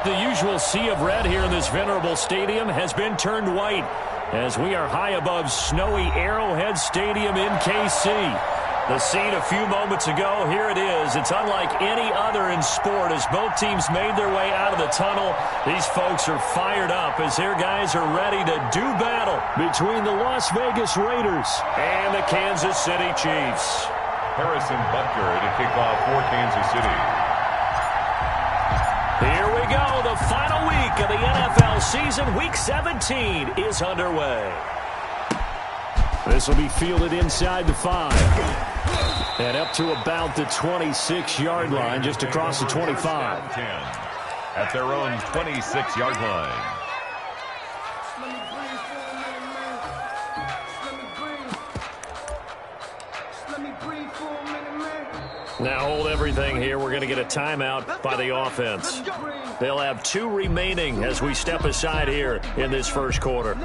The usual sea of red here in this venerable stadium has been turned white as we are high above snowy Arrowhead Stadium in KC. The scene a few moments ago, here it is. It's unlike any other in sport as both teams made their way out of the tunnel. These folks are fired up as their guys are ready to do battle between the Las Vegas Raiders and the Kansas City Chiefs. Harrison Butker to kick off for Kansas City. Here we go. The final week of the NFL season. Week 17 is underway. This will be fielded inside the 5. And up to about the 26-yard line, just across the 25. At their own 26-yard line. Now hold everything here. We're going to get a timeout by the offense. They'll have 2 remaining as we step aside here in this first quarter.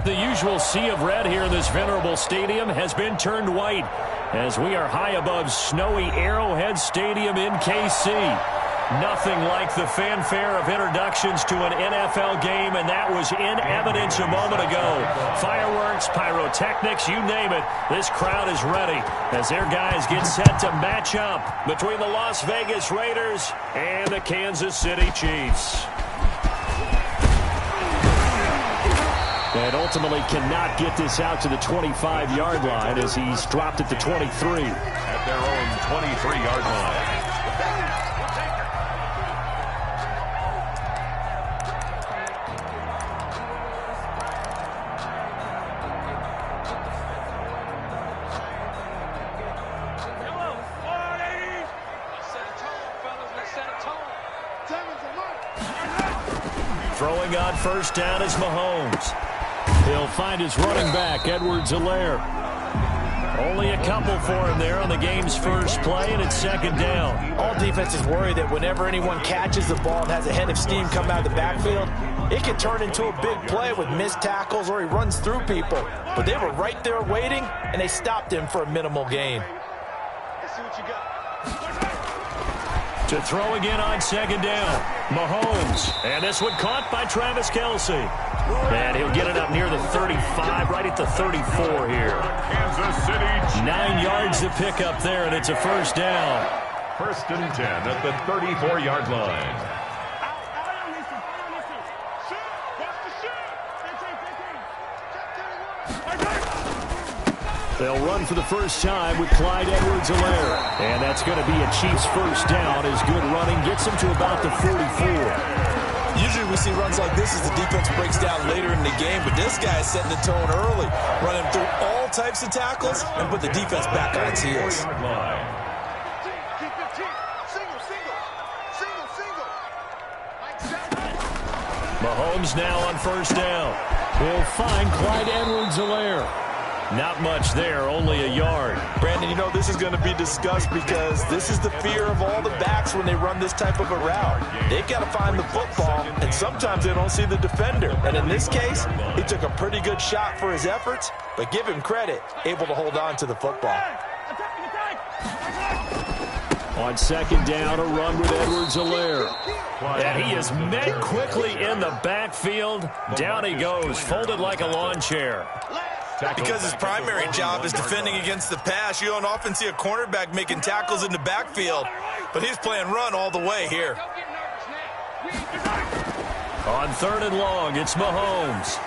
The usual sea of red here in this venerable stadium has been turned white as we are high above snowy Arrowhead Stadium in KC. Nothing like the fanfare of introductions to an NFL game, and that was in evidence a moment ago. Fireworks, pyrotechnics, you name it. This crowd is ready as their guys get set to match up between the Las Vegas Raiders and the Kansas City Chiefs. And ultimately cannot get this out to the 25-yard line as he's dropped at the 23. At their own 23-yard line. Throwing on first down is Mahomes. He'll find his running back, Edwards-Helaire. Only a couple for him there on the game's first play, and it's second down. All defenses worry that whenever anyone catches the ball and has a head of steam come out of the backfield, it can turn into a big play with missed tackles or he runs through people. But they were right there waiting, and they stopped him for a minimal gain. Let's see what you got. To throw again on second down, Mahomes. And this one caught by Travis Kelce. And he'll get it up near the 35, right at the 34 here. Kansas City. 9 yards to pick up there, and it's a first down. First and 10 at the 34-yard line. They'll run for the first time with Clyde Edwards-Helaire. And that's going to be a Chiefs first down as good running gets them to about the 44. Usually we see runs like this as the defense breaks down later in the game, but this guy is setting the tone early, running through all types of tackles and put the defense back on its heels. Mahomes now on first down. He'll find Clyde Edwards-Helaire. Not much there, only a yard. Brandon, you know this is going to be discussed because this is the fear of all the backs when they run this type of a route. They've got to find the football, and sometimes they don't see the defender. And in this case, he took a pretty good shot for his efforts, but give him credit, able to hold on to the football. On second down, a run with Edwards-Helaire. And he is met quickly in the backfield. Down he goes, folded like a lawn chair. Because his primary job is defending against the pass, you don't often see a cornerback making tackles in the backfield. But he's playing run all the way here. On third and long, it's Mahomes.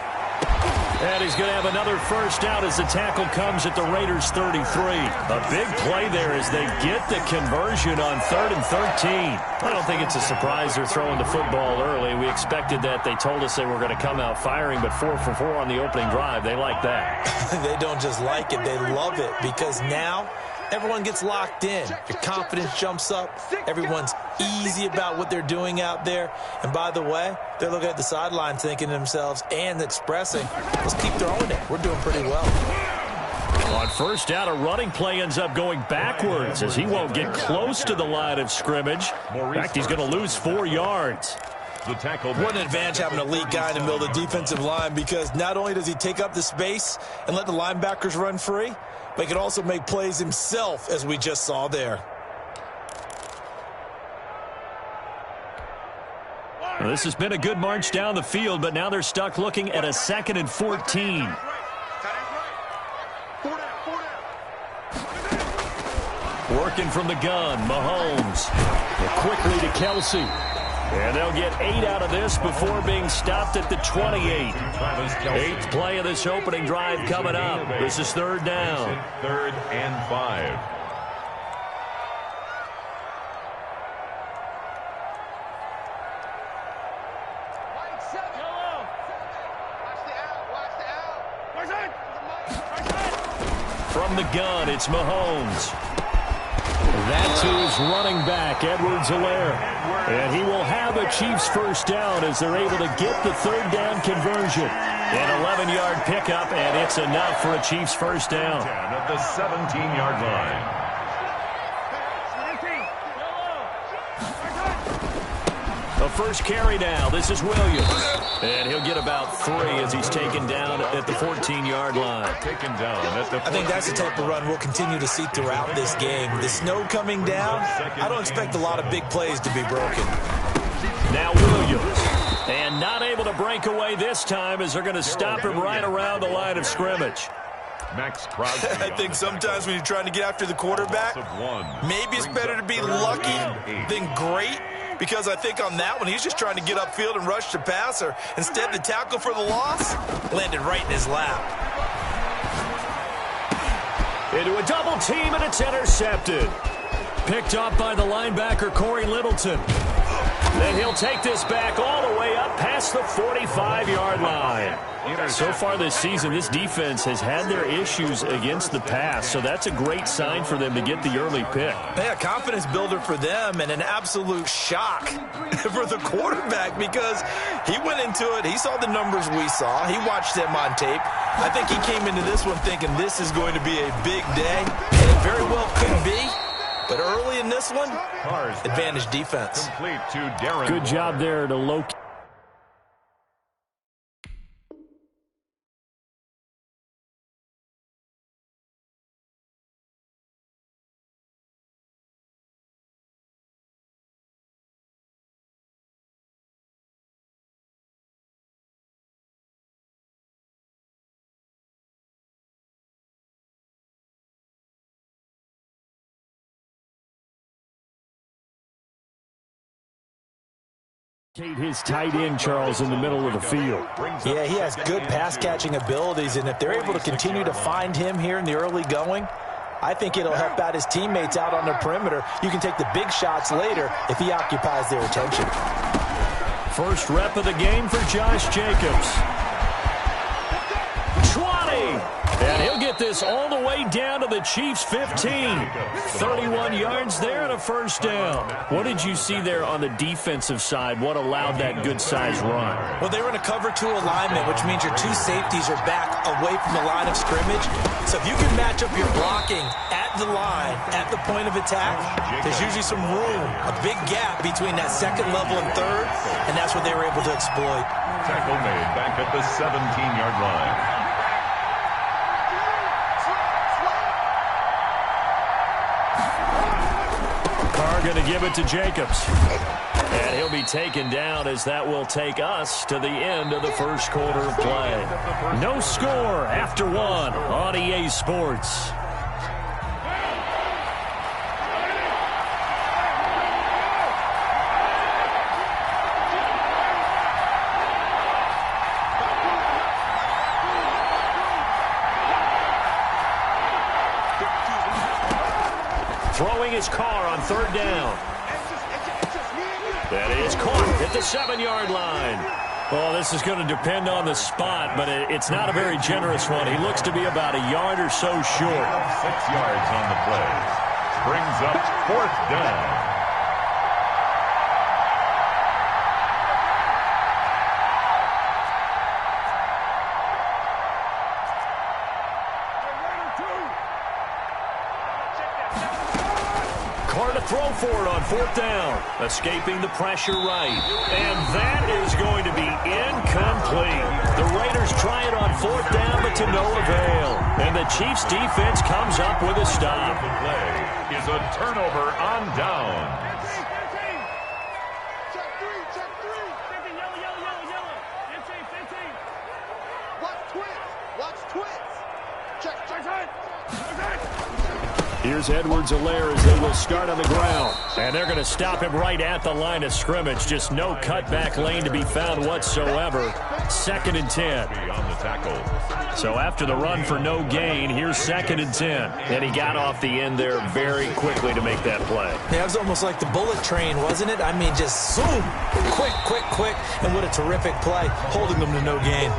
And he's going to have another first down as the tackle comes at the Raiders' 33. A big play there as they get the conversion on 3rd and 13. I don't think it's a surprise they're throwing the football early. We expected that. They told us they were going to come out firing, but 4 for 4 on the opening drive. They like that. They don't just like it, they love it, because now everyone gets locked in. Your confidence jumps up. Everyone's easy about what they're doing out there. And by the way, they're looking at the sideline thinking to themselves and expressing, let's keep throwing it. We're doing pretty well. On first down, a running play ends up going backwards as he won't get close to the line of scrimmage. In fact, he's going to lose 4 yards. What an advantage having an elite guy in the middle of the defensive line, because not only does he take up the space and let the linebackers run free, but he can also make plays himself, as we just saw there. Well, this has been a good march down the field, but now they're stuck looking at a 2nd and 14. Working from the gun, Mahomes. Quickly to Kelce. And they'll get 8 out of this before being stopped at the 28. 8th play of this opening drive coming up. This is 3rd down. 3rd and 5. From the gun, it's Mahomes. That to his running back, Edwards-Helaire. And he will have a Chiefs first down as they're able to get the 3rd down conversion. An 11-yard pickup, and it's enough for a Chiefs first down. At the 17-yard line. A first carry now. This is Williams. And he'll get about 3 as he's taken down at the 14-yard line. Taken down at the I think that's the type of run we'll continue to see throughout this game. The snow coming down, I don't expect a lot of big plays to be broken. Now Williams. And not able to break away this time as they're going to stop him right around the line of scrimmage. Max Crosby. I think sometimes when you're trying to get after the quarterback, maybe it's better to be lucky than great, because I think on that one, he's just trying to get upfield and rush the passer. Instead, the tackle for the loss landed right in his lap. Into a double team, and it's intercepted. Picked up by the linebacker, Corey Littleton. Then he'll take this back all the way up past the 45-yard line. So far this season, this defense has had their issues against the pass, so that's a great sign for them to get the early pick. Yeah, confidence builder for them and an absolute shock for the quarterback, because he went into it, he saw the numbers we saw, he watched them on tape. I think he came into this one thinking this is going to be a big day, and it very well could be. But early in this one, advantage defense. Complete to Darren. Good job there to locate. His tight end, Charles, in the middle of the field. Yeah, he has good pass-catching abilities, and if they're able to continue to find him here in the early going, I think it'll help out his teammates out on the perimeter. You can take the big shots later if he occupies their attention. First rep of the game for Josh Jacobs. 20! And he'll get this all the way down to the Chiefs' 15. 31 yards there and a first down. What did you see there on the defensive side? What allowed that good-sized run? Well, they were in a cover-2 alignment, which means your 2 safeties are back away from the line of scrimmage. So if you can match up your blocking at the line, at the point of attack, there's usually some room, a big gap between that second level and third, and that's what they were able to exploit. Tackle made back at the 17-yard line. Going to give it to Jacobs. And he'll be taken down as that will take us to the end of the first quarter of play. No score after 1 on EA Sports. Throwing his car on third down. That is caught at the 7-yard line. Well, this is going to depend on the spot, but it's not a very generous one. He looks to be about a yard or so short. 6 yards on the play. Brings up fourth down. Throw for it on fourth down. Escaping the pressure right. And that is going to be incomplete. The Raiders try it on fourth down, but to no avail. And the Chiefs defense comes up with a stop. The play is a turnover on down. Check three. 15, yellow. 15. Watch twins. Check. Here's Edwards-Helaire as they will start on the ground. And they're going to stop him right at the line of scrimmage. Just no cutback lane to be found whatsoever. 2nd and 10. On the tackle. So after the run for no gain, here's 2nd and 10. And he got off the end there very quickly to make that play. Yeah, it was almost like the bullet train, wasn't it? I mean, just zoom, quick, and what a terrific play, holding them to no gain.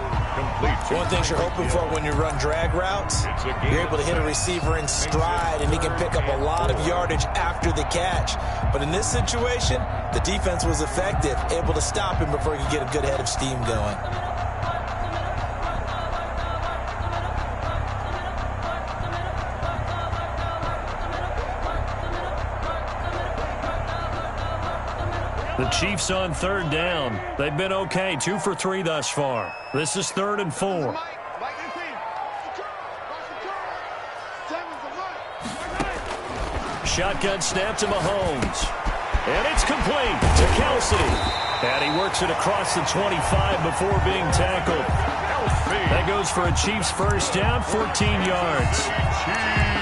One thing you're hoping for when you run drag routes, you're able to hit a receiver in stride, and he can pick up a lot of yardage after the catch. But in this situation, the defense was effective, able to stop him before he could get a good head of steam going. The Chiefs on third down. They've been okay, 2 for 3 thus far. This is 3rd and 4. Shotgun snap to Mahomes. And it's complete to Kelsey. And he works it across the 25 before being tackled. That goes for a Chiefs first down, 14 yards.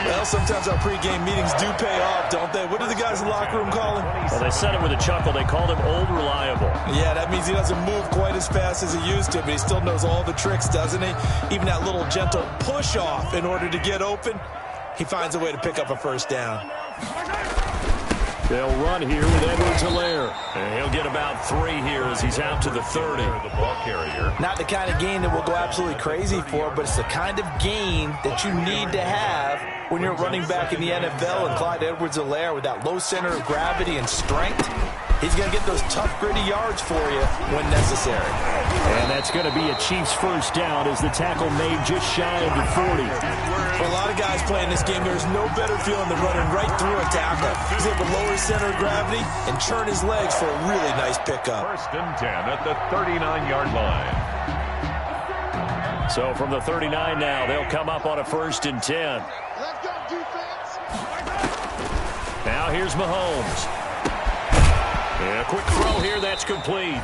Well, sometimes our pregame meetings do pay off, don't they? What do the guys in the locker room call him? Well, they said it with a chuckle. They called him Old Reliable. Yeah, that means he doesn't move quite as fast as he used to, but he still knows all the tricks, doesn't he? Even that little gentle push-off in order to get open, he finds a way to pick up a first down. They'll run here with Edwards-Helaire. And he'll get about 3 here as he's out to the 30. The ball carrier. Not the kind of gain that we'll go absolutely crazy for, but it's the kind of gain that you need to have when you're running back in the NFL. And Clyde Edwards-Helaire, with that low center of gravity and strength, he's going to get those tough, gritty yards for you when necessary. And that's going to be a Chiefs first down as the tackle made just shy of the 40. For a lot of guys playing this game, there's no better feeling than running right through a tackle. He's able to lower his center of gravity and churn his legs for a really nice pickup. 1st and 10 at the 39-yard line. So from the 39 now, they'll come up on a 1st and 10. Let's go, defense. Now here's Mahomes. And a quick throw here, that's complete.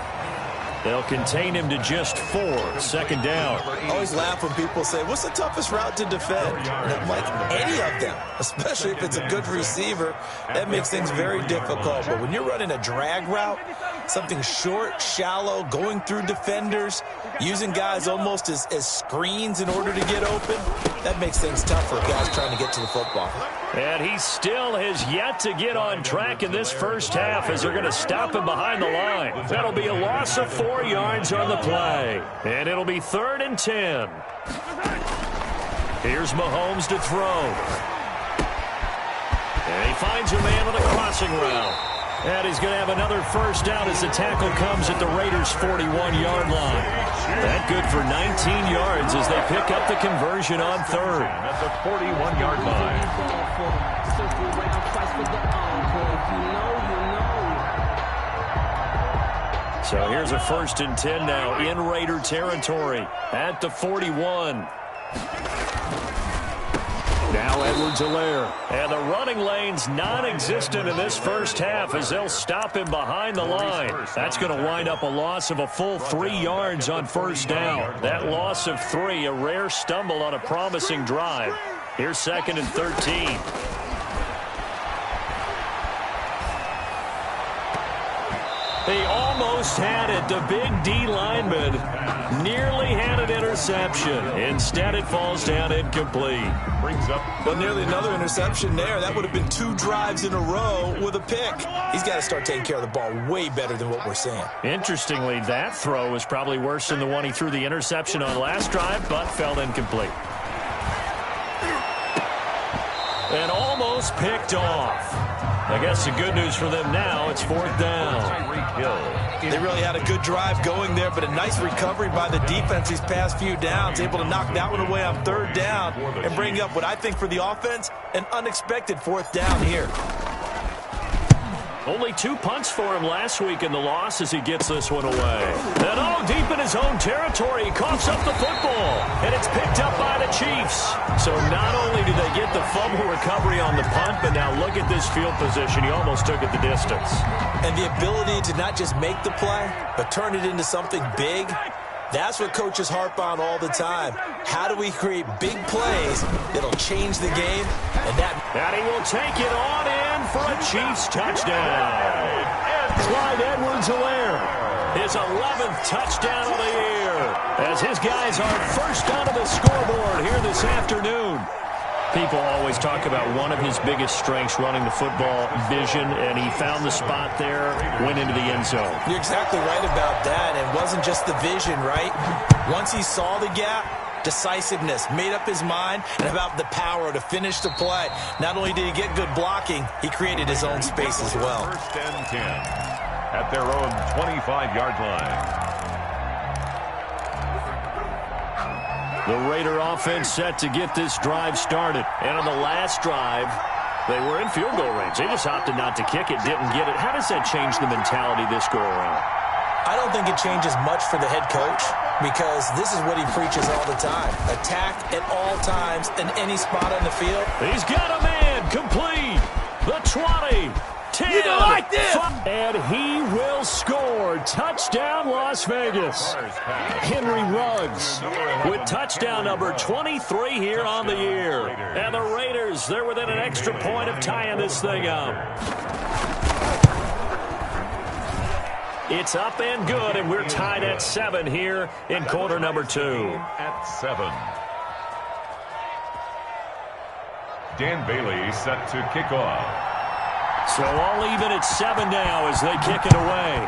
They'll contain him to just 4. 2nd down. I always laugh when people say, what's the toughest route to defend? And I'm like, any of them, especially if it's a good receiver, that makes things very difficult. But when you're running a drag route, something short, shallow, going through defenders, using guys almost as screens in order to get open, that makes things tough for guys trying to get to the football. And he still has yet to get on track in this first half as they're going to stop him behind the line. That'll be a loss of 4 yards on the play. And it'll be 3rd and 10. Here's Mahomes to throw. And he finds a man on a crossing route. And he's going to have another first down as the tackle comes at the Raiders' 41-yard line. That good for 19 yards as they pick up the conversion on 3rd. At the 41-yard line. So here's a 1st and 10 now in Raider territory at the 41. Now Edwards-Helaire. And the running lane's non-existent in this first half as they'll stop him behind the line. That's going to wind up a loss of a full 3 yards on first down. That loss of 3, a rare stumble on a promising drive. Here's 2nd and 13. He almost had it. The big D lineman nearly had an interception. Instead, it falls down incomplete. Brings up. Well, nearly another interception there. That would have been 2 drives in a row with a pick. He's got to start taking care of the ball way better than what we're seeing. Interestingly, that throw was probably worse than the one he threw the interception on last drive, but fell incomplete. And almost picked off. I guess the good news for them now, it's 4th down. They really had a good drive going there, but a nice recovery by the defense these past few downs, able to knock that one away on 3rd down and bring up what I think for the offense, an unexpected 4th down here. Only 2 punts for him last week in the loss as he gets this one away. And deep in his own territory, he coughs up the football, and it's picked up by the Chiefs. So not only do they get the fumble recovery on the punt, but now look at this field position. He almost took it the distance. And the ability to not just make the play, but turn it into something big, that's what coaches harp on all the time. How do we create big plays that'll change the game? And he will take it on in for a Chiefs touchdown. Clyde Edwards-Helaire, his 11th touchdown of the year, as his guys are first onto the scoreboard here this afternoon. People always talk about one of his biggest strengths running the football, vision, and he found the spot there, went into the end zone. You're exactly right about that. It wasn't just the vision, right? Once he saw the gap, decisiveness, made up his mind, and about the power to finish the play. Not only did he get good blocking, he created his own space as well. 1st and 10 at their own 25-yard line. The Raider offense set to get this drive started. And on the last drive, They were in field goal range. They just opted not to kick it, didn't get it. How does that change the mentality this go around? I don't think it changes much for the head coach because this is what he preaches all the time. Attack at all times in any spot on the field. He's got a man complete. The 20. 10, you don't like this. 5, and he will score. Touchdown, Las Vegas. Henry Ruggs with touchdown number 23 here on the year. And the Raiders, they're within an extra point of tying this thing up. It's up and good, and we're tied at 7 here in quarter number 2. At 7. Dan Bailey set to kick off. So all even at 7 now as they kick it away.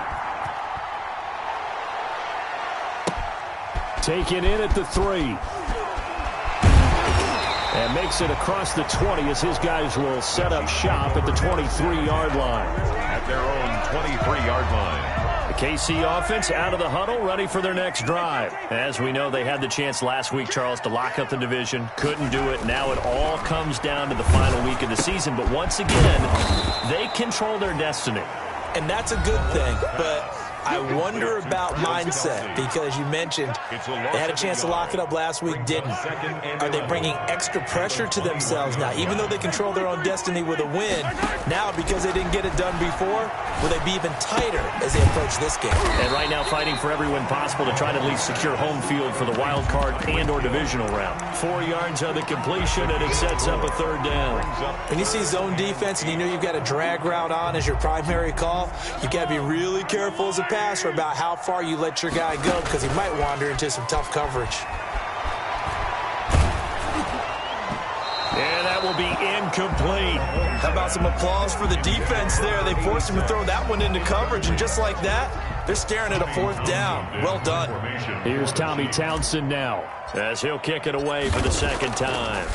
Taken in at the 3. And makes it across the 20 as his guys will set up shop at the 23-yard line. At their own 23-yard line. The KC offense out of the huddle, ready for their next drive. As we know, they had the chance last week, Charles, to lock up the division. Couldn't do it. Now it all comes down to the final week of the season. But once again, they control their destiny. And that's a good thing, but I wonder about mindset because you mentioned they had a chance to lock it up last week, didn't. Are they bringing extra pressure to themselves now? Even though they control their own destiny with a win, now because they didn't get it done before, will they be even tighter as they approach this game? And right now fighting for every win possible to try to at least secure home field for the wild card and or divisional round. 4 yards on the completion, and it sets up a 3rd down. When you see zone defense and you know you've got a drag route on as your primary call, you've got to be really careful as a passer about how far you let your guy go because he might wander into some tough coverage. And that will be incomplete. How about some applause for the defense there? They forced him to throw that one into coverage, and just like that, they're staring at a 4th down. Well done. Here's Tommy Townsend now as he'll kick it away for the 2nd time.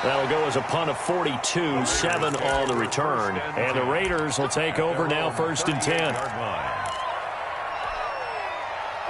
That'll go as a punt of 42, 7 on the return. And the Raiders will take over now 1st and 10.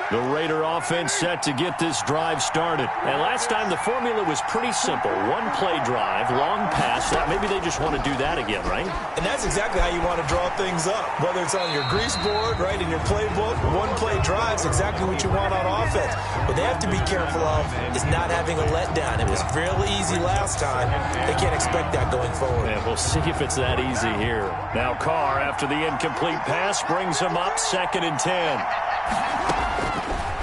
The Raider offense set to get this drive started. And last time the formula was pretty simple. 1-play drive, long pass. Maybe they just want to do that again, right? And that's exactly how you want to draw things up. Whether it's on your grease board, right, in your playbook, 1-play drive is exactly what you want on offense. What they have to be careful of is not having a letdown. It was fairly easy last time. They can't expect that going forward. And we'll see if it's that easy here. Now Carr, after the incomplete pass, brings him up 2nd and 10.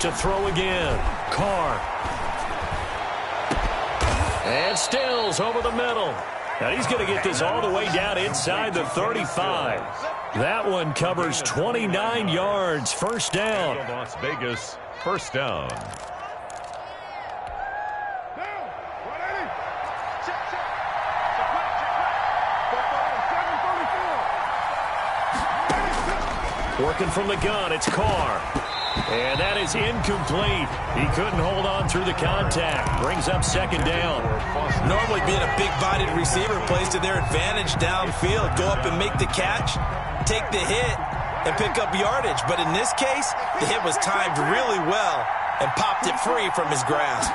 To throw again. Carr. And Stills over the middle. And he's going to get this all the way down inside the 35. That one covers 29 yards. 1st down. Las Vegas, 1st down. Working from the gun, it's Carr. And that is incomplete. He couldn't hold on through the contact. Brings up 2nd down. Normally being a big-bodied receiver plays to their advantage downfield. Go up and make the catch, take the hit, and pick up yardage. But in this case, the hit was timed really well and popped it free from his grasp.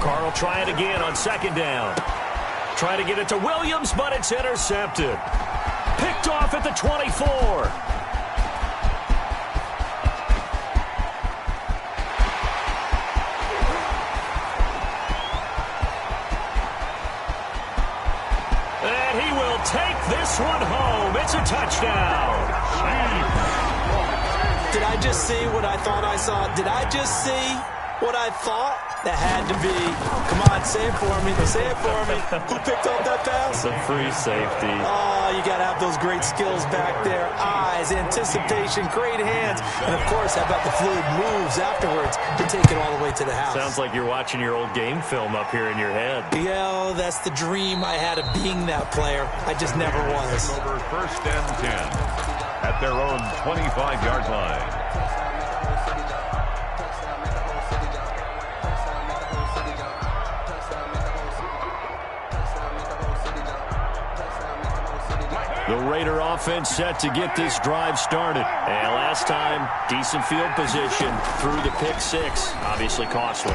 Carr will try it again on 2nd down. Try to get it to Williams, but it's intercepted. Picked off at the 24. Take this one home. It's a touchdown. Did I just see what I thought I saw? Did I just see what I thought? That had to be. Come on, say it for me. Say it for me. Who picked up that pass? It's a free safety. Oh, you got to have those great skills back there. Eyes, anticipation, great hands. And, of course, how about the fluid moves afterwards to take it all the way to the house? Sounds like you're watching your old game film up here in your head. Yeah, that's the dream I had of being that player. I just never was. Over 1st and 10 at their own 25-yard line. The Raider offense set to get this drive started. And last time, decent field position through the pick six. Obviously costly.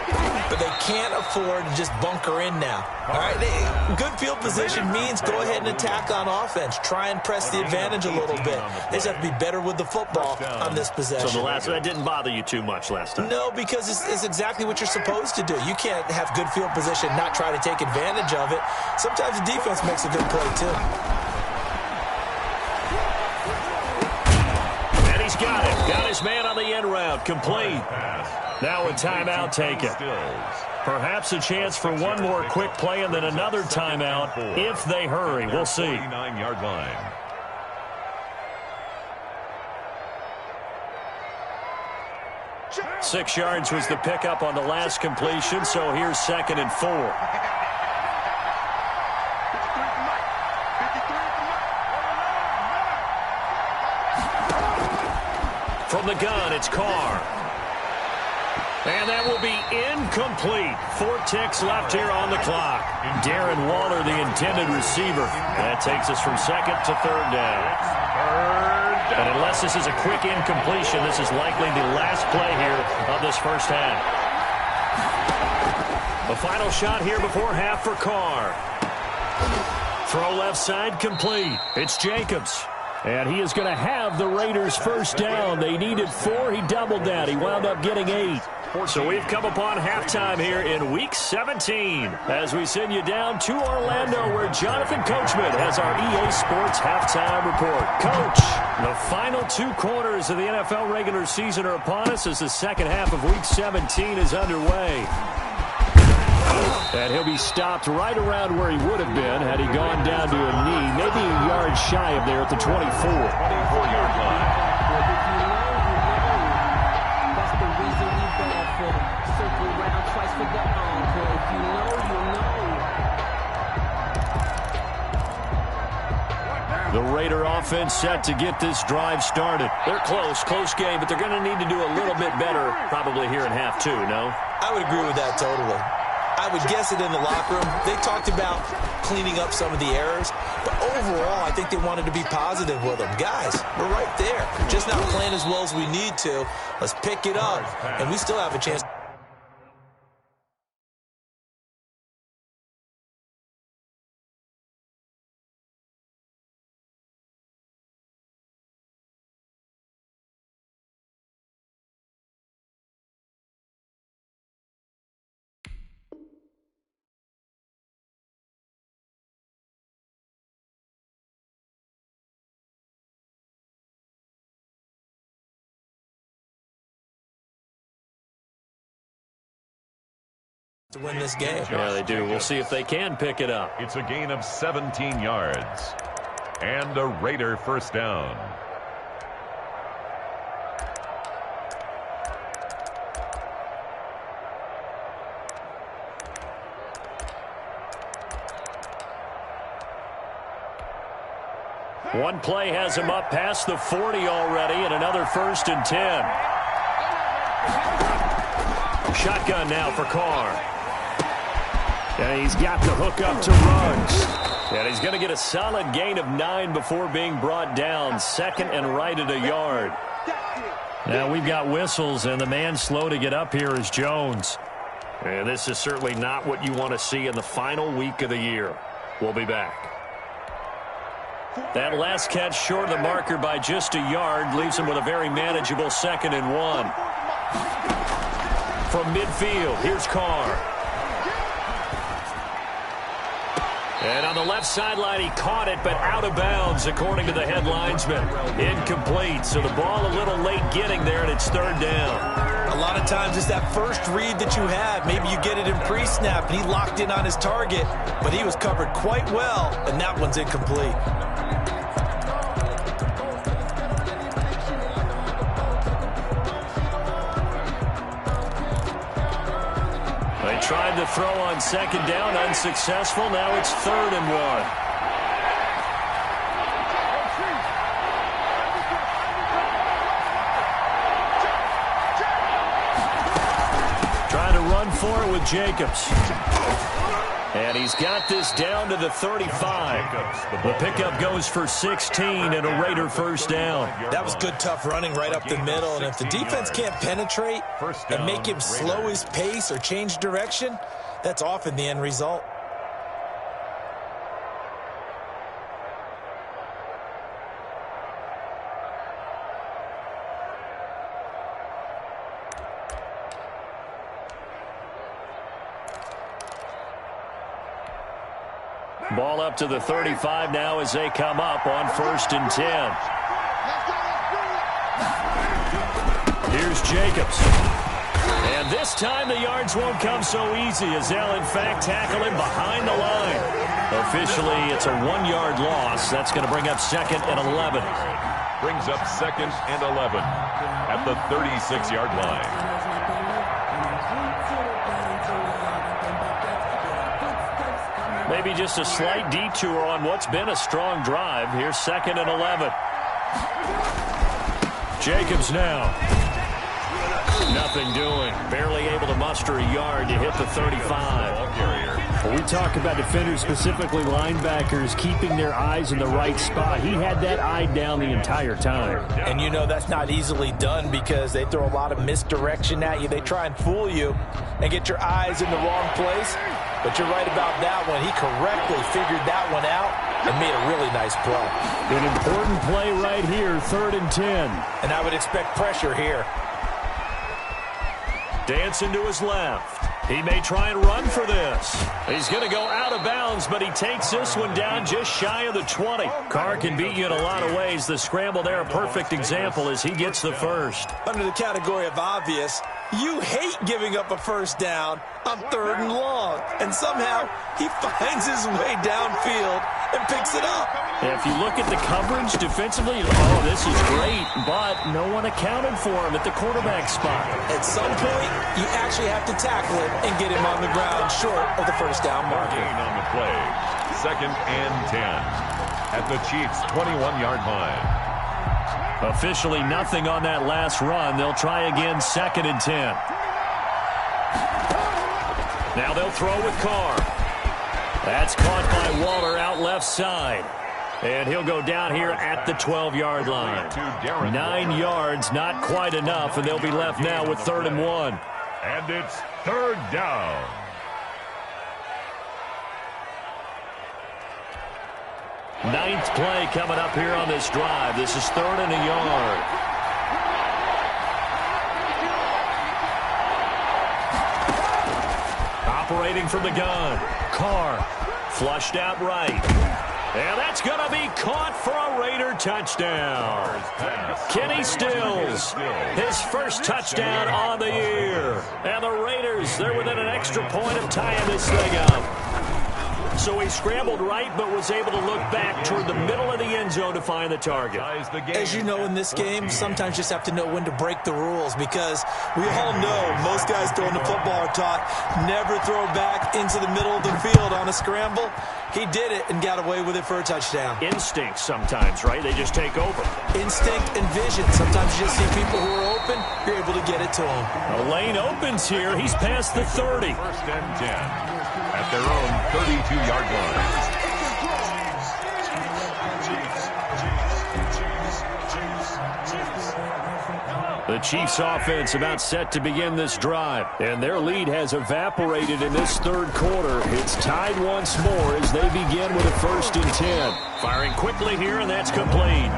But they can't afford to just bunker in now. All right, good field position means go ahead and attack on offense. Try and press the advantage a little bit. They just have to be better with the football on this possession. So that didn't bother you too much last time? No, because it's exactly what you're supposed to do. You can't have good field position, not try to take advantage of it. Sometimes the defense makes a good play, too. He's got it. Got his man on the end route. Complete. Now a timeout taken. Perhaps a chance for one more quick play and then another timeout if they hurry. We'll see. 49-yard line. Six yards was the pickup on the last completion, so here's 2nd and 4. From the gun, it's Carr. And that will be incomplete. 4 ticks left here on the clock. Darren Waller, the intended receiver. That takes us from 2nd to 3rd down. And unless this is a quick incompletion, this is likely the last play here of this first half. The final shot here before half for Carr. Throw left side complete. It's Jacobs. And he is going to have the Raiders first down. They needed 4. He doubled that. He wound up getting 8. So we've come upon halftime here in Week 17 as we send you down to Orlando where Jonathan Coachman has our EA Sports Halftime Report. Coach, the final 2 quarters of the NFL regular season are upon us as the second half of Week 17 is underway. And he'll be stopped right around where he would have been had he gone down to a knee, maybe a yard shy of there at the 24. 24-yard line. That's the reason we bad for them. Circle round twice for the encore. If you know, you know. The Raider offense set to get this drive started. They're close game, but they're going to need to do a little bit better probably here in half 2, no? I would agree with that totally. I would guess it in the locker room. They talked about cleaning up some of the errors, but overall, I think they wanted to be positive with them. Guys, we're right there. Just not playing as well as we need to. Let's pick it up, and we still have a chance. To win this game. Yeah, they do. We'll see if they can pick it up. It's a gain of 17 yards. And a Raider first down. One play has him up past the 40 already, and another 1st and 10. Shotgun now for Carr. And he's got the hook up to Ruggs. And he's going to get a solid gain of 9 before being brought down. 2nd and right at a yard. Now we've got whistles, and the man slow to get up here is Jones. And this is certainly not what you want to see in the final week of the year. We'll be back. That last catch short of the marker by just a yard leaves him with a very manageable 2nd and 1. From midfield, here's Carr. And on the left sideline, he caught it, but out of bounds, according to the head linesman. Incomplete, so the ball a little late getting there, and it's 3rd down. A lot of times it's that first read that you have. Maybe you get it in pre-snap, and he locked in on his target, but he was covered quite well, and that one's incomplete. They tried to throw on 2nd down, unsuccessful. Now it's 3rd and 1. for it with Jacobs. And he's got this down to the 35. The pickup goes for 16 and a Raider first down. That was good, tough running right up the middle. And if the defense can't penetrate and make him slow his pace or change direction, that's often the end result. Ball up to the 35 now as they come up on 1st and 10. Here's Jacobs. And this time the yards won't come so easy as they'll in fact tackle him behind the line. Officially, it's a 1-yard loss. That's going to bring up 2nd and 11. Brings up 2nd and 11 at the 36-yard line. Maybe just a slight detour on what's been a strong drive. Here's 2nd and 11. Jacobs now. Nothing doing. Barely able to muster a yard to hit the 35. When we talk about defenders, specifically linebackers, keeping their eyes in the right spot. He had that eye down the entire time. And you know that's not easily done because they throw a lot of misdirection at you. They try and fool you and get your eyes in the wrong place. But you're right about that one. He correctly figured that one out and made a really nice play. An important play right here, 3rd and 10. And I would expect pressure here. Dancing to his left. He may try and run for this. He's going to go out of bounds, but he takes this one down just shy of the 20. Carr can beat you in a lot of ways. The scramble there, a perfect example as he gets the first. Under the category of obvious, you hate giving up a first down on 3rd and long. And somehow he finds his way downfield and picks it up. If you look at the coverage defensively, oh, this is great, but no one accounted for him at the quarterback spot. At some point, you actually have to tackle it and get him on the ground short of the first down marker. Gain on the play. 2nd and 10 at the Chiefs' 21-yard line. Officially nothing on that last run. They'll try again 2nd and 10. Now they'll throw with Carr. That's caught by Waller out left side. And he'll go down here at the 12-yard line. 9 yards, not quite enough, and they'll be left now with 3rd and 1. And it's 3rd down. Ninth play coming up here on this drive. This is 3rd and a yard. Operating from the gun. Carr flushed out right. And that's going to be caught for a Raider touchdown. Kenny Stills, his first touchdown on the year. And the Raiders, they're within an extra point of tying this thing up. So he scrambled right, but was able to look back toward the middle of the end zone to find the target. As you know, in this game, sometimes you just have to know when to break the rules because we all know most guys throwing the football are taught never throw back into the middle of the field on a scramble. He did it and got away with it for a touchdown. Instinct sometimes, right? They just take over. Instinct and vision. Sometimes you just see people who are open, you're able to get it to them. A lane opens here. He's past the 30. 1st and 10 at their own 32-yard line. The Chiefs offense about set to begin this drive, and their lead has evaporated in this 3rd quarter. It's tied once more as they begin with a 1st and 10. Firing quickly here, and that's complete.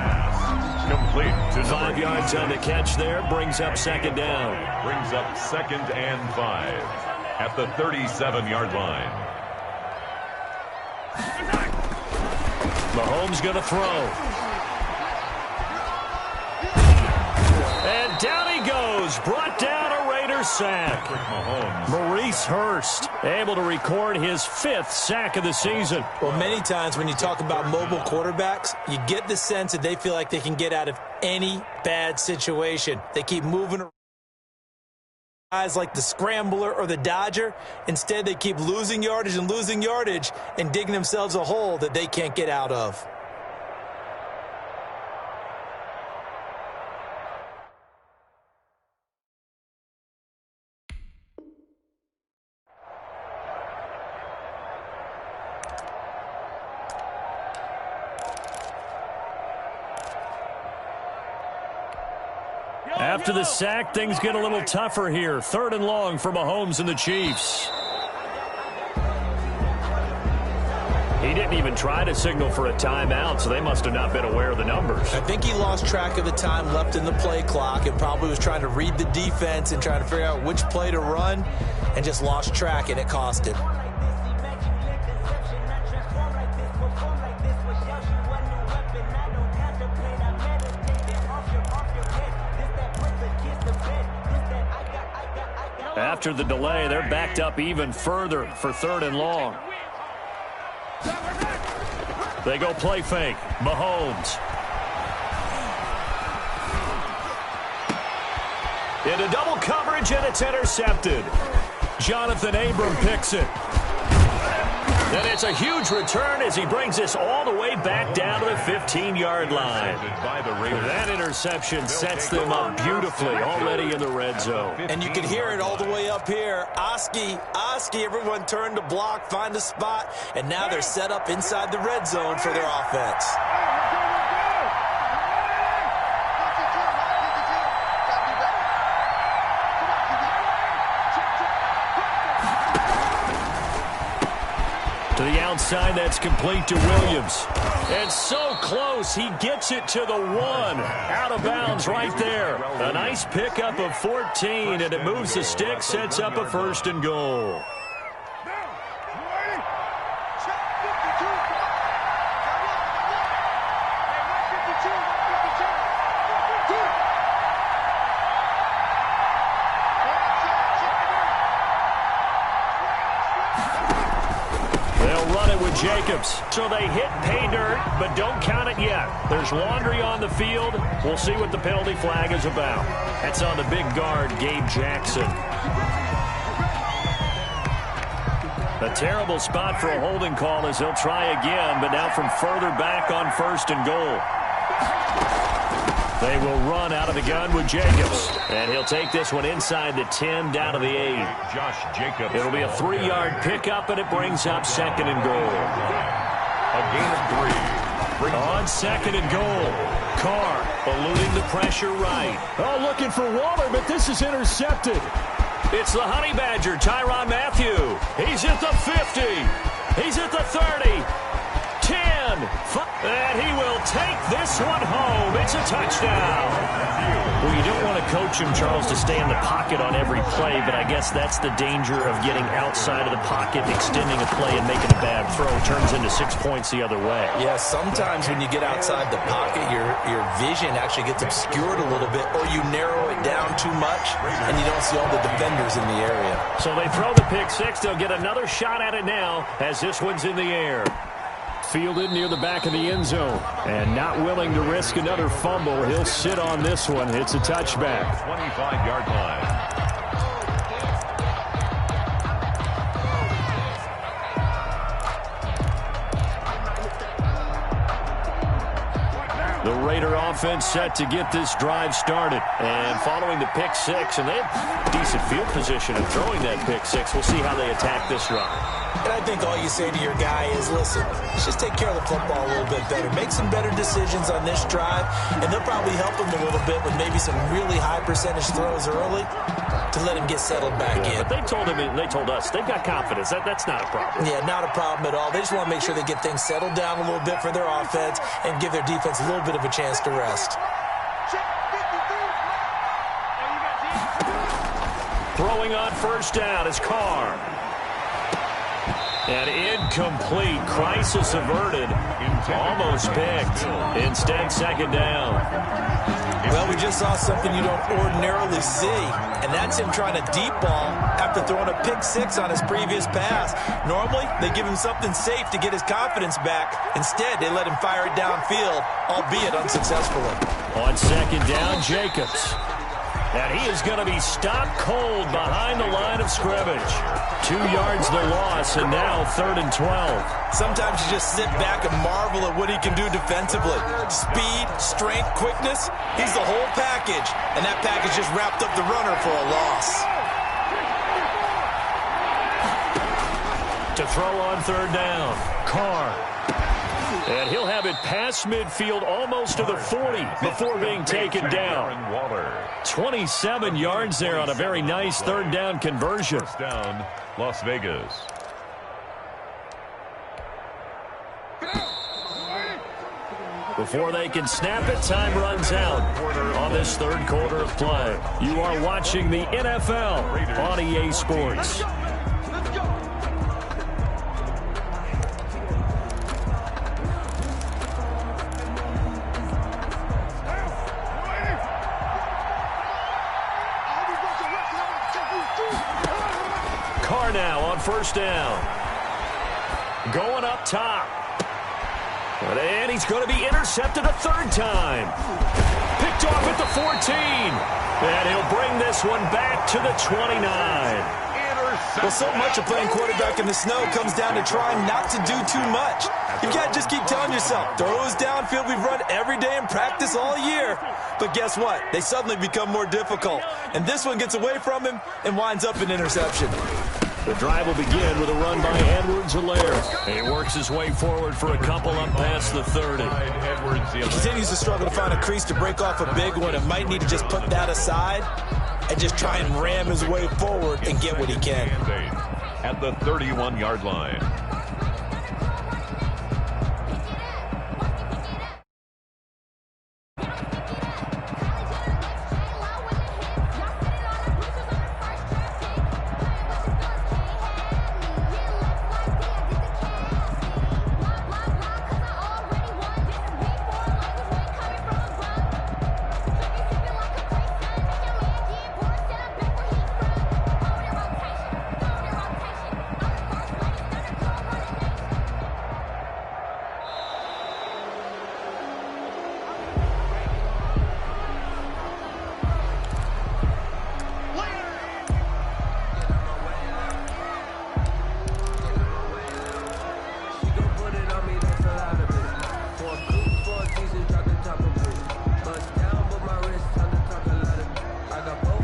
Complete to 5 yards on the catch there, brings up 2nd down. Brings up 2nd and 5 at the 37-yard line. Mahomes going to throw. And down he goes. Brought down a Raider sack. Maurice Hurst able to record his 5th sack of the season. Well, many times when you talk about mobile quarterbacks, you get the sense that they feel like they can get out of any bad situation. They keep moving around. Guys like the scrambler or the dodger. Instead, they keep losing yardage and digging themselves a hole that they can't get out of. After the sack, things get a little tougher here. 3rd and long for Mahomes and the Chiefs. He didn't even try to signal for a timeout, so they must have not been aware of the numbers. I think he lost track of the time left in the play clock and probably was trying to read the defense and trying to figure out which play to run and just lost track, and it cost him. After the delay, they're backed up even further for 3rd and long. They go play fake. Mahomes. Into double coverage, and it's intercepted. Jonathan Abram picks it. And it's a huge return as he brings this all the way back down to the 15-yard line. That interception sets them up beautifully already in the red zone. And you can hear it all the way up here. Oski, everyone turned to block, find a spot, and now they're set up inside the red zone for their offense. To the outside, that's complete to Williams. And so close, he gets it to the 1. Out of bounds right there. A nice pickup of 14, and it moves the stick, sets up a 1st and goal. Jacobs. So they hit pay dirt, but don't count it yet. There's laundry on the field. We'll see what the penalty flag is about. That's on the big guard, Gabe Jackson. A terrible spot for a holding call as he'll try again, but now from further back on 1st and goal. They will run out of the gun with Jacobs. And he'll take this one inside the 10 down to the 8. Josh Jacobs. It'll be a 3-yard pickup, and it brings up 2nd and goal. A gain of 3. On 2nd and goal. Carr eluding the pressure right. Oh, looking for Waller, but this is intercepted. It's the Honey Badger, Tyrann Mathieu. He's at the 50. He's at the 30. 10. And he will take this one home. It's a touchdown. Well, you don't want to coach him, Charles, to stay in the pocket on every play, but I guess that's the danger of getting outside of the pocket, extending a play, and making a bad throw. Turns into 6 points the other way. Yeah, sometimes when you get outside the pocket, your vision actually gets obscured a little bit, or you narrow it down too much, and you don't see all the defenders in the area. So they throw the pick 6. They'll get another shot at it now as this one's in the air. Fielded near the back of the end zone. And not willing to risk another fumble. He'll sit on this one. It's a touchback. 25-yard line. The Raider offense set to get this drive started. And following the pick 6, and they have decent field position of throwing that pick 6. We'll see how they attack this drive. And I think all you say to your guy is, listen, let's just take care of the football a little bit better. Make some better decisions on this drive, and they'll probably help him a little bit with maybe some really high percentage throws early to let him get settled back in. But they told him, and they told us, they've got confidence. That's not a problem. Yeah, not a problem at all. They just want to make sure they get things settled down a little bit for their offense and give their defense a little bit of a chance to rest. Throwing on 1st down is Carr. And incomplete. Crisis averted. Almost picked. Instead, 2nd down. Well, we just saw something you don't ordinarily see, and that's him trying to deep ball after throwing a pick 6 on his previous pass. Normally, they give him something safe to get his confidence back. Instead, they let him fire it downfield, albeit unsuccessfully. On 2nd down, Jacobs. And he is going to be stopped cold behind the line of scrimmage. 2 yards the loss, and now 3rd and 12. Sometimes you just sit back and marvel at what he can do defensively. Speed, strength, quickness, he's the whole package. And that package just wrapped up the runner for a loss. To throw on 3rd down, Carr. And he'll have it past midfield almost to the 40 before being taken down. 27 yards there on a very nice third down conversion. First down, Las Vegas. Before they can snap it, time runs out on this third quarter of play. You are watching the NFL on EA Sports. Carr now on first down. Going up top. And he's going to be intercepted a third time. Picked off at the 14. And he'll bring this one back to the 29. Well, so much of playing quarterback in the snow comes down to trying not to do too much. You can't just keep telling yourself, throws downfield we've run every day in practice all year. But guess what? They suddenly become more difficult. And this one gets away from him and winds up an interception. The drive will begin with a run by Edwards-Helaire. He works his way forward for a couple up past the 30. He continues to struggle to find a crease to break off a big one and might need to just put that aside and just try and ram his way forward and get what he can. At the 31-yard line.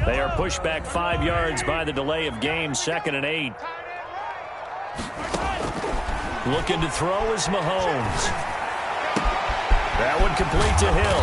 They are pushed back 5 yards by the delay of game, 2nd and 8. Looking to throw is Mahomes. That one complete to Hill.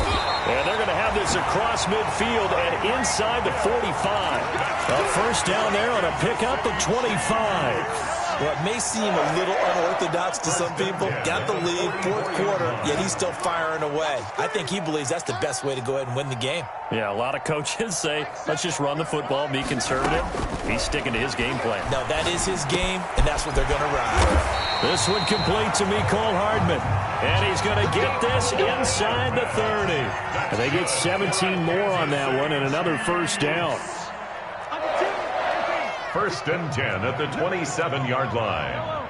And they're going to have this across midfield and inside the 45. A first down there on a pickup of 25. Well, it may seem a little unorthodox to some people. Got the lead, fourth quarter, yet he's still firing away. I think he believes that's the best way to go ahead and win the game. Yeah, a lot of coaches say, let's just run the football, be conservative. He's sticking to his game plan. No, that is his game, and that's what they're going to ride. This one complete to Mecole Hardman. And he's going to get this inside the 30. And they get 17 more on that one and another first down. First and 10 at the 27-yard line.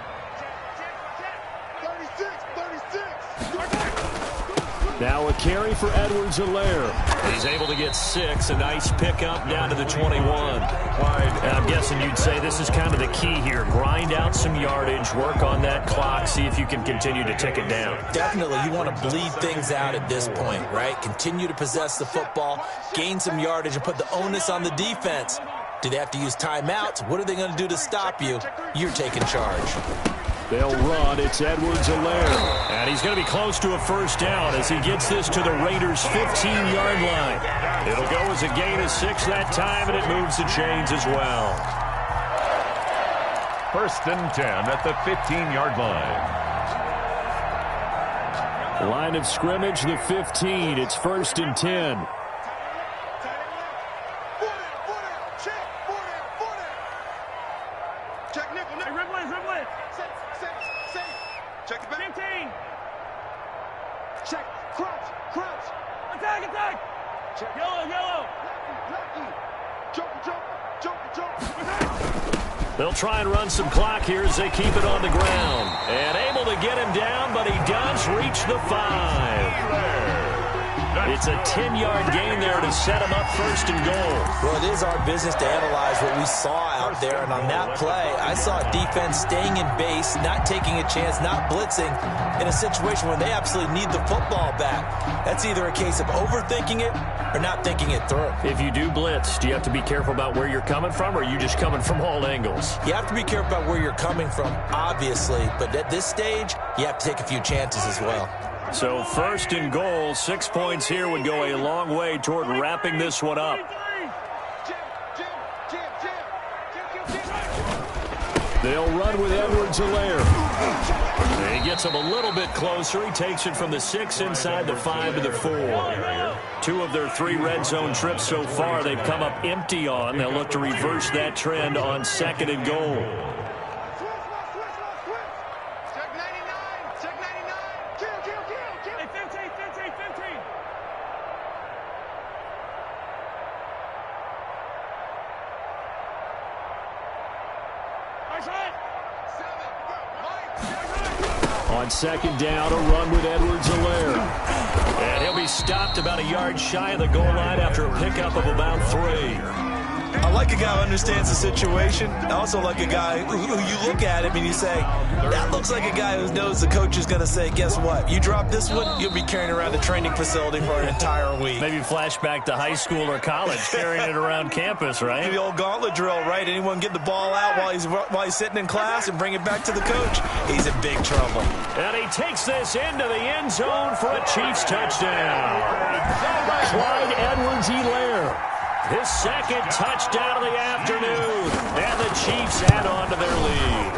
Now a carry for Edwards-Helaire. He's able to get 6. A nice pickup down to the 21. And I'm guessing you'd say this is kind of the key here. Grind out some yardage, work on that clock, see if you can continue to tick it down. Definitely. You want to bleed things out at this point, right? Continue to possess the football, gain some yardage, and put the onus on the defense. Do they have to use timeouts? What are they going to do to stop you? You're taking charge. They'll run. It's Edwards-Helaire. And he's going to be close to a first down as he gets this to the Raiders' 15-yard line. It'll go as a gain of 6 that time, and it moves the chains as well. First and 10 at the 15-yard line. Line of scrimmage, the 15. It's first and 10. They'll try and run some clock here as they keep it on the ground. And able to get him down, but he does reach the 5. It's a 10-yard gain there to set him up first and goal. Well, it is our business to analyze what we saw out there, and on that play, I saw defense staying in base, not taking a chance, not blitzing in a situation where they absolutely need the football back. That's either a case of overthinking it or not thinking it through. If you do blitz, do you have to be careful about where you're coming from, or are you just coming from all angles? You have to be careful about where you're coming from, obviously, but at this stage, you have to take a few chances as well. So first and goal, 6 points here would go a long way toward wrapping this one up. They'll run with Edwards-Helaire. He gets him a little bit closer. He takes it from the 6 inside the 5 to the 4. 2 of their 3 red zone trips so far they've come up empty on. They'll look to reverse that trend on second and goal. On second down, a run with Edwards-Helaire. And he'll be stopped about a yard shy of the goal line after a pickup of about 3. I like a guy who understands the situation. I also like a guy who you look at him and you say, that looks like a guy who knows the coach is going to say, guess what? You drop this one, you'll be carrying around the training facility for an entire week. Maybe flashback to high school or college, carrying it around campus, right? The old gauntlet drill, right? Anyone get the ball out while he's sitting in class and bring it back to the coach? He's in big trouble. And he takes this into the end zone for a Chiefs touchdown. Clyde Edwards-Helaire. His second touchdown of the afternoon. And the Chiefs add on to their lead.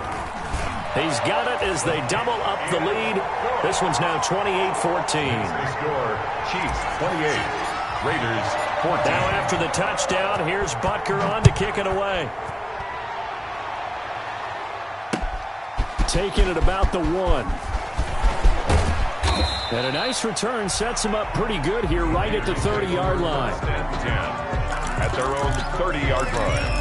He's got it as they double up the lead. This one's now 28-14. The score, Chiefs 28, Raiders 14. Now after the touchdown, here's Butker on to kick it away. Taking it about the 1. And a nice return sets him up pretty good here right at the 30-yard line. 10 at their own 30-yard line.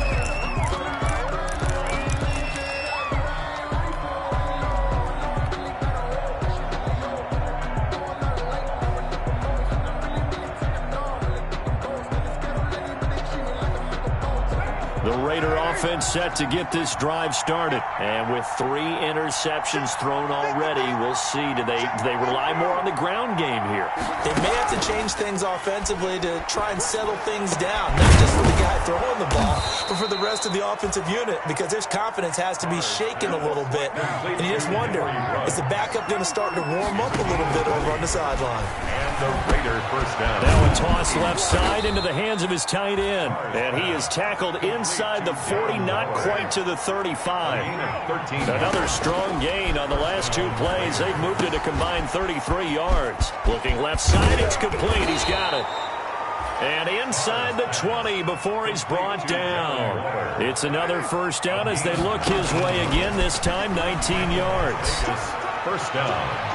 The Raider offense set to get this drive started. And with 3 interceptions thrown already, we'll see. Do they rely more on the ground game here? They may have to change things offensively to try and settle things down, not just for the guy throwing the ball, but for the rest of the offensive unit, because their confidence has to be shaken a little bit. And you just wonder, is the backup going to start to warm up a little bit over on the sideline? And the Raider first down. Now a toss left side into the hands of his tight end. And he is tackled inside the 40, not quite to the 35. Another strong gain on the last 2 plays. They've moved it a combined 33 yards. Looking left side, it's complete. He's got it. And inside the 20 before he's brought down. It's another first down as they look his way again, this time 19 yards. First down.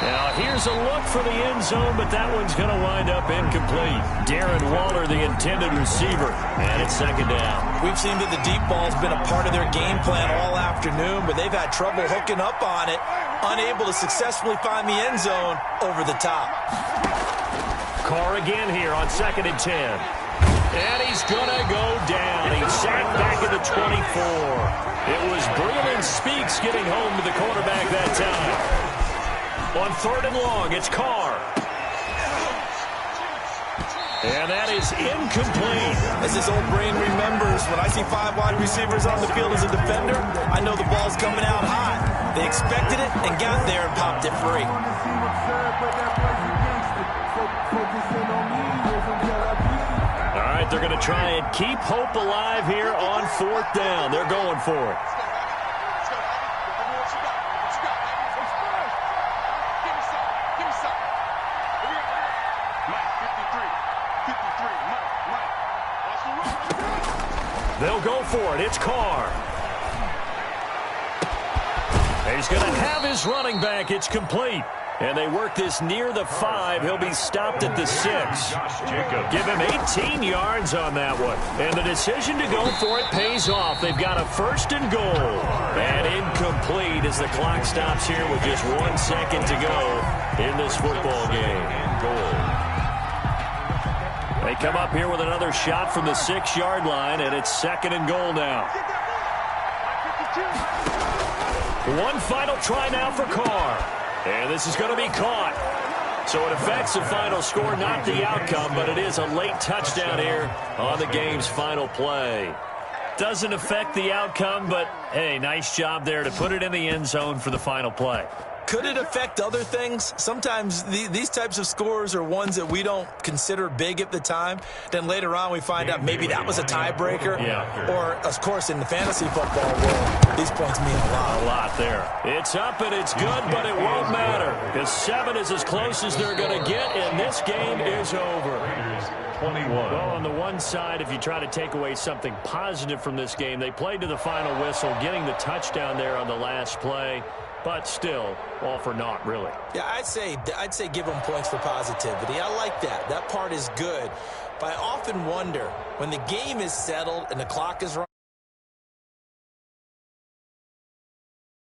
Now, here's a look for the end zone, but that one's going to wind up incomplete. Darren Waller, the intended receiver, and it's second down. We've seen that the deep ball's been a part of their game plan all afternoon, but they've had trouble hooking up on it, unable to successfully find the end zone over the top. Carr again here on second and 10. And he's going to go down. He's sacked back at the 24. It was Breland Speaks getting home to the quarterback that time. On third and long, it's Carr. And that is incomplete. As his old brain remembers, when I see 5 wide receivers on the field as a defender, I know the ball's coming out hot. They expected it and got there and popped it free. All right, they're going to try and keep hope alive here on 4th down. They're going for it. They'll go for it. It's Carr. He's going to have his running back. It's complete. And they work this near the 5. He'll be stopped at the 6. Give him 18 yards on that one. And the decision to go for it pays off. They've got a first and goal. And incomplete as the clock stops here with just 1 second to go in this football game. Goal. They come up here with another shot from the 6-yard line, and it's 2nd and goal now. One final try now for Carr. And this is going to be caught. So it affects the final score, not the outcome, but it is a late touchdown here on the game's final play. Doesn't affect the outcome, but, hey, nice job there to put it in the end zone for the final play. Could it affect other things? Sometimes these types of scores are ones that we don't consider big at the time. Then later on we find out maybe that was a tiebreaker. Yeah. Or, of course, in the fantasy football world, these points mean a lot. A lot there. It's up and it's good, but it won't matter. Because 7 is as close as they're going to get, and this game is over. 21. Well, on the one side, if you try to take away something positive from this game, they played to the final whistle, getting the touchdown there on the last play. But still, all for naught, really. Yeah, I'd say give them points for positivity. I like that. That part is good. But I often wonder, when the game is settled and the clock is running,